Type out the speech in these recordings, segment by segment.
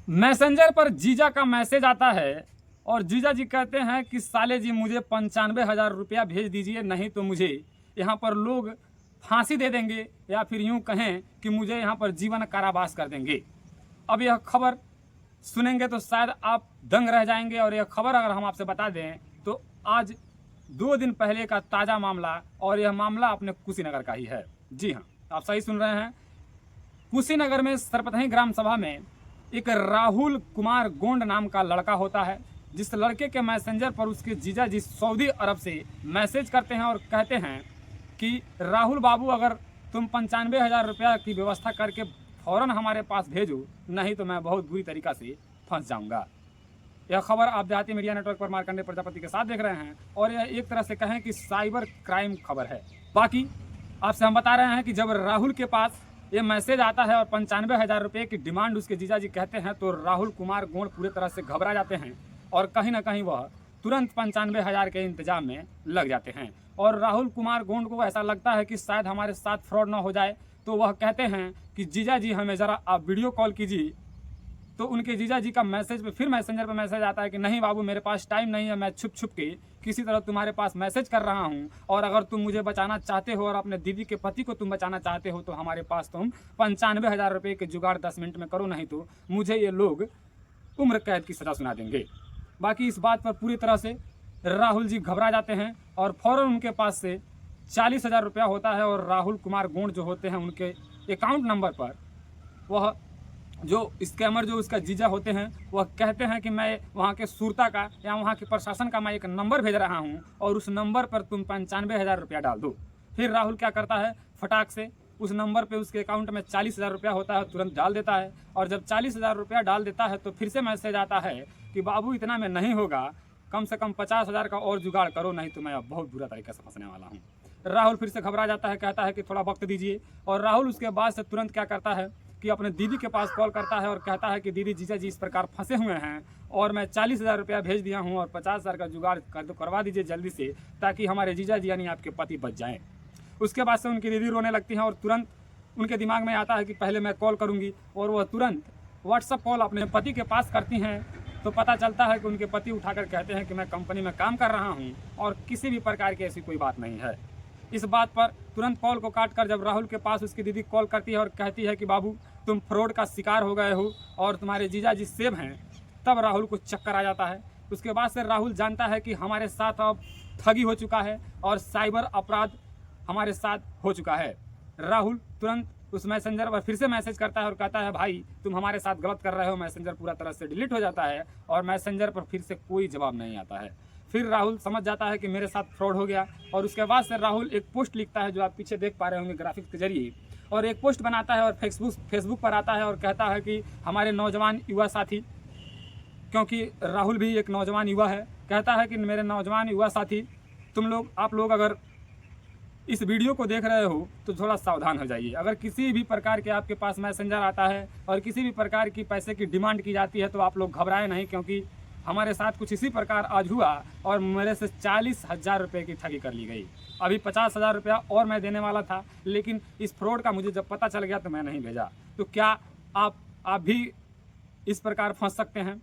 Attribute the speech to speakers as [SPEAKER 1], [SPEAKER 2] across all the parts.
[SPEAKER 1] Messenger पर जीजा का मैसेज आता है और जीजा जी कहते हैं कि साले जी मुझे 95,000 रुपया भेज दीजिए, नहीं तो मुझे यहाँ पर लोग फांसी दे देंगे या फिर यूँ कहें कि मुझे यहाँ पर जीवन कारावास कर देंगे। अब यह खबर सुनेंगे तो शायद आप दंग रह जाएंगे। और यह खबर अगर हम आपसे बता दें तो आज 2 दिन पहले का ताज़ा मामला, और यह मामला अपने कुशीनगर का ही है। जी हाँ, आप सही सुन रहे हैं। कुशीनगर में सरपतही ग्राम सभा में एक राहुल कुमार गोंड नाम का लड़का होता है, जिस लड़के के मैसेंजर पर उसके जीजा जी सऊदी अरब से मैसेज करते हैं और कहते हैं कि राहुल बाबू, अगर तुम 95,000 रुपया की व्यवस्था करके फ़ौरन हमारे पास भेजो, नहीं तो मैं बहुत बुरी तरीक़ा से फंस जाऊंगा। यह खबर आप देहाती मीडिया नेटवर्क पर मार्कंडे प्रजापति के साथ देख रहे हैं, और यह एक तरह से कहें कि साइबर क्राइम खबर है। बाकी आपसे हम बता रहे हैं कि जब राहुल के पास ये मैसेज आता है और 95,000 रुपये की डिमांड उसके जीजा जी कहते हैं, तो राहुल कुमार गोंड पूरे तरह से घबरा जाते हैं और कहीं ना कहीं वह तुरंत 95,000 के इंतजाम में लग जाते हैं। और राहुल कुमार गोंड को ऐसा लगता है कि शायद हमारे साथ फ्रॉड ना हो जाए, तो वह कहते हैं कि जीजा जी हमें ज़रा आप वीडियो कॉल कीजिए। तो उनके जीजा जी का मैसेज पे फिर मैसेंजर पे मैसेज आता है कि नहीं बाबू, मेरे पास टाइम नहीं है, मैं छुप छुप के किसी तरह तुम्हारे पास मैसेज कर रहा हूं, और अगर तुम मुझे बचाना चाहते हो और अपने दीदी के पति को तुम बचाना चाहते हो तो हमारे पास तुम 95,000 रुपये के जुगाड़ 10 मिनट में करो, नहीं तो मुझे ये लोग उम्र कैद की सज़ा सुना देंगे। बाकी इस बात पर पूरी तरह से राहुल जी घबरा जाते हैं और फ़ौरन उनके पास से 40,000 रुपया होता है, और राहुल कुमार गोंड जो होते हैं उनके अकाउंट नंबर पर वह जो स्कैमर जो उसका जीजा होते हैं वह कहते हैं कि मैं वहाँ के सुरता का या वहाँ के प्रशासन का मैं एक नंबर भेज रहा हूँ और उस नंबर पर तुम 95,000 रुपया डाल दो। फिर राहुल क्या करता है, फटाक से उस नंबर पे उसके अकाउंट में 40,000 रुपया होता है, तुरंत डाल देता है। और जब 40,000 रुपया डाल देता है तो फिर से मैसेज आता है कि बाबू इतना में नहीं होगा, कम से कम 50,000 का और जुगाड़ करो, नहीं तो मैं अब बहुत बुरा तरीके से फंसने वाला हूँ। राहुल फिर से घबरा जाता है, कहता है कि थोड़ा वक्त दीजिए। और राहुल उसके बाद से तुरंत क्या करता है कि अपने दीदी के पास कॉल करता है और कहता है कि दीदी, जीजा जी इस प्रकार फंसे हुए हैं और मैं 40,000 रुपया भेज दिया हूं और 50,000 का जुगाड़ करवा दीजिए जल्दी से, ताकि हमारे जीजा जी यानी आपके पति बच जाएं। उसके बाद से उनकी दीदी रोने लगती हैं और तुरंत उनके दिमाग में आता है कि पहले मैं कॉल करूँगी, और वह तुरंत व्हाट्सअप कॉल अपने पति के पास करती हैं। तो पता चलता है कि उनके पति उठाकर कहते हैं कि मैं कंपनी में काम कर रहा हूँ और किसी भी प्रकार की ऐसी कोई बात नहीं है। इस बात पर तुरंत कॉल को काटकर जब राहुल के पास उसकी दीदी कॉल करती है और कहती है कि बाबू तुम फ्रॉड का शिकार हो गए हो और तुम्हारे जीजा जी सेव हैं, तब राहुल को चक्कर आ जाता है। उसके बाद से राहुल जानता है कि हमारे साथ अब ठगी हो चुका है और साइबर अपराध हमारे साथ हो चुका है। राहुल तुरंत उस मैसेंजर पर फिर से मैसेज करता है और कहता है भाई तुम हमारे साथ गलत कर रहे हो। मैसेंजर पूरा तरह से डिलीट हो जाता है और मैसेंजर पर फिर से कोई जवाब नहीं आता है। फिर राहुल समझ जाता है कि मेरे साथ फ्रॉड हो गया, और उसके बाद से राहुल एक पोस्ट लिखता है जो आप पीछे देख पा रहे होंगे ग्राफिक्स के जरिए, और एक पोस्ट बनाता है और फेसबुक पर आता है और कहता है कि हमारे नौजवान युवा साथी, क्योंकि राहुल भी एक नौजवान युवा है, कहता है कि मेरे नौजवान युवा साथी आप लोग अगर इस वीडियो को देख रहे हो तो थोड़ा सावधान हो जाइए। अगर किसी भी प्रकार के आपके पास मैसेंजर आता है और किसी भी प्रकार की पैसे की डिमांड की जाती है तो आप लोग घबराएं नहीं, क्योंकि हमारे साथ कुछ इसी प्रकार आज हुआ और मेरे से 40,000 रुपये की ठगी कर ली गई। अभी 50,000 रुपया और मैं देने वाला था, लेकिन इस फ्रॉड का मुझे जब पता चल गया तो मैं नहीं भेजा। तो क्या आप भी इस प्रकार फंस सकते हैं?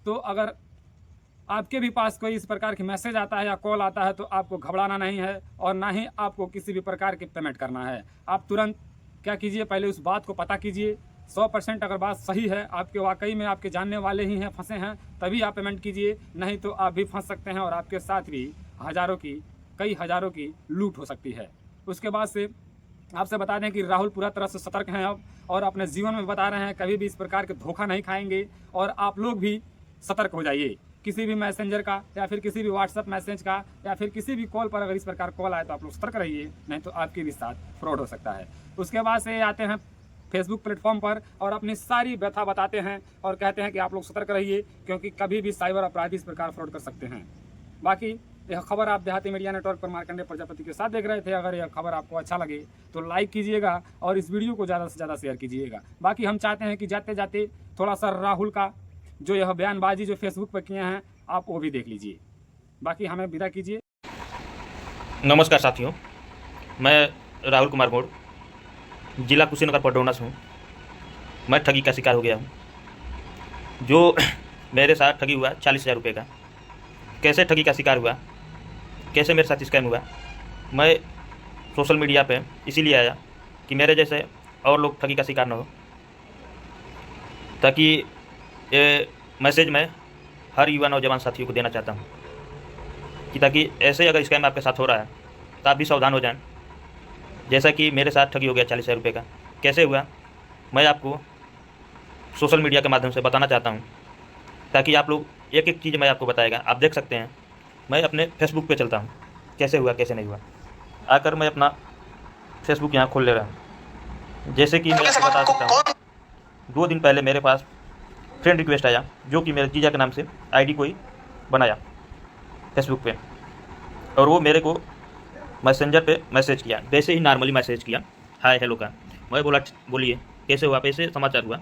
[SPEAKER 1] तो अगर आपके भी पास कोई इस प्रकार की मैसेज आता है या कॉल आता है तो आपको घबराना नहीं है और ना ही आपको किसी भी प्रकार की पेमेंट करना है। आप तुरंत क्या कीजिए, पहले उस बात को पता कीजिए। 100% अगर बात सही है, आपके वाकई में आपके जानने वाले ही हैं फंसे हैं, तभी आप पेमेंट कीजिए, नहीं तो आप भी फंस सकते हैं और आपके साथ भी कई हज़ारों की लूट हो सकती है। उसके बाद से आपसे बता दें कि राहुल पूरा तरह से सतर्क हैं अब, और अपने जीवन में बता रहे हैं कभी भी इस प्रकार के धोखा नहीं खाएंगे। और आप लोग भी सतर्क हो जाइए, किसी भी मैसेंजर का या फिर किसी भी व्हाट्सएप मैसेज का या फिर किसी भी कॉल पर अगर इस प्रकार कॉल आए तो आप लोग सतर्क रहिए, नहीं तो आपके भी साथ फ्रॉड हो सकता है। उसके बाद से आते हैं फेसबुक प्लेटफॉर्म पर और अपनी सारी व्यथा बताते हैं और कहते हैं कि आप लोग सतर्क रहिए, क्योंकि कभी भी साइबर अपराधी इस प्रकार फ्रॉड कर सकते हैं। बाकी यह खबर आप देहाती मीडिया नेटवर्क पर मार्कंडे प्रजापति के साथ देख रहे थे। अगर यह खबर आपको अच्छा लगे तो लाइक कीजिएगा और इस वीडियो को ज़्यादा से ज़्यादा शेयर कीजिएगा। बाकी हम चाहते हैं कि जाते जाते थोड़ा सा राहुल का जो यह बयानबाजी जो फेसबुक पर किए हैं आप वो भी देख लीजिए। बाकी हमें विदा कीजिए।
[SPEAKER 2] नमस्कार साथियों, मैं राहुल कुमार गोंड, जिला कुशीनगर पडरौना से हूँ। मैं ठगी का शिकार हो गया हूँ। जो मेरे साथ ठगी हुआ 40,000 रुपये का, कैसे ठगी का शिकार हुआ, कैसे मेरे साथ स्कैम हुआ। मैं सोशल मीडिया पे इसीलिए आया कि मेरे जैसे और लोग ठगी का शिकार न हो, ताकि ये मैसेज मैं हर युवा नौजवान साथियों को देना चाहता हूँ कि ताकि ऐसे अगर स्कैम आपके साथ हो रहा है तो आप भी सावधान हो जाएं। जैसा कि मेरे साथ ठगी हो गया 40,000 रुपये का, कैसे हुआ मैं आपको सोशल मीडिया के माध्यम से बताना चाहता हूँ, ताकि आप लोग एक एक चीज़ मैं आपको बताएगा। आप देख सकते हैं मैं अपने फेसबुक पे चलता हूँ, कैसे हुआ कैसे नहीं हुआ। आकर मैं अपना फेसबुक यहाँ खोल ले रहा हूँ। जैसे कि मैं आपको बता सकता हूँ, 2 दिन पहले मेरे पास फ्रेंड रिक्वेस्ट आया, जो कि मेरे जीजा के नाम से आईडी कोई बनाया फेसबुक पे, और वो मेरे को मैसेंजर पे मैसेज किया, वैसे ही नॉर्मली मैसेज किया हाय हेलो का। मैं बोला बोलिए कैसे हुआ, कैसे समाचार हुआ।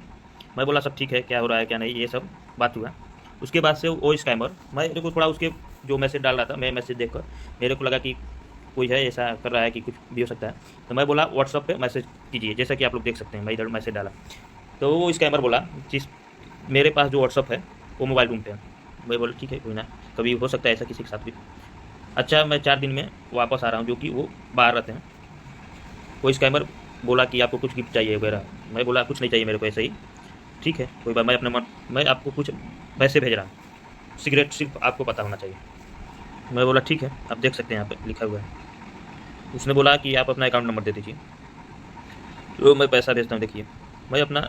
[SPEAKER 2] मैं बोला सब ठीक है, क्या हो रहा है क्या नहीं, ये सब बात हुआ। उसके बाद से वो स्कैमर, मेरे को थोड़ा उसके जो मैसेज डाल रहा था, मैं मैसेज देखकर मेरे को लगा कि कोई है ऐसा कर रहा है कि कुछ भी हो सकता है। तो मैं बोला व्हाट्सअप पे मैसेज कीजिए, जैसा कि आप लोग देख सकते हैं मैं इधर मैसेज डाला। तो वो स्कैमर बोला जिस मेरे पास जो व्हाट्सअप है वो मोबाइल रूम पे है। मैं बोला ठीक है कोई ना, कभी हो सकता है ऐसा किसी के साथ भी। अच्छा मैं 4 दिन में वापस आ रहा हूँ, जो कि वो बाहर रहते हैं। वो स्कैमर बोला कि आपको कुछ गिफ्ट चाहिए वगैरह। मैं बोला कुछ नहीं चाहिए मेरे को, ऐसे ही ठीक है कोई बात, मैं आपको कुछ पैसे भेज रहा हूँ, सिगरेट सिर्फ आपको पता होना चाहिए। मैं बोला ठीक है, आप देख सकते हैं यहाँ पे लिखा हुआ है। उसने बोला कि आप अपना अकाउंट नंबर दे दीजिए, तो मैं पैसा भेजता हूँ। देखिए मैं अपना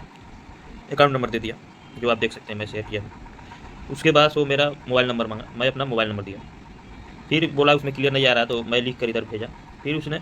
[SPEAKER 2] अकाउंट नंबर दे दिया, जो आप देख सकते हैं मैं शेयर किया। उसके बाद वो मेरा मोबाइल नंबर मांगा, मैं अपना मोबाइल नंबर दिया। फिर बोला उसमें क्लियर नहीं आ रहा, तो मैं लिख कर इधर भेजा। फिर उसने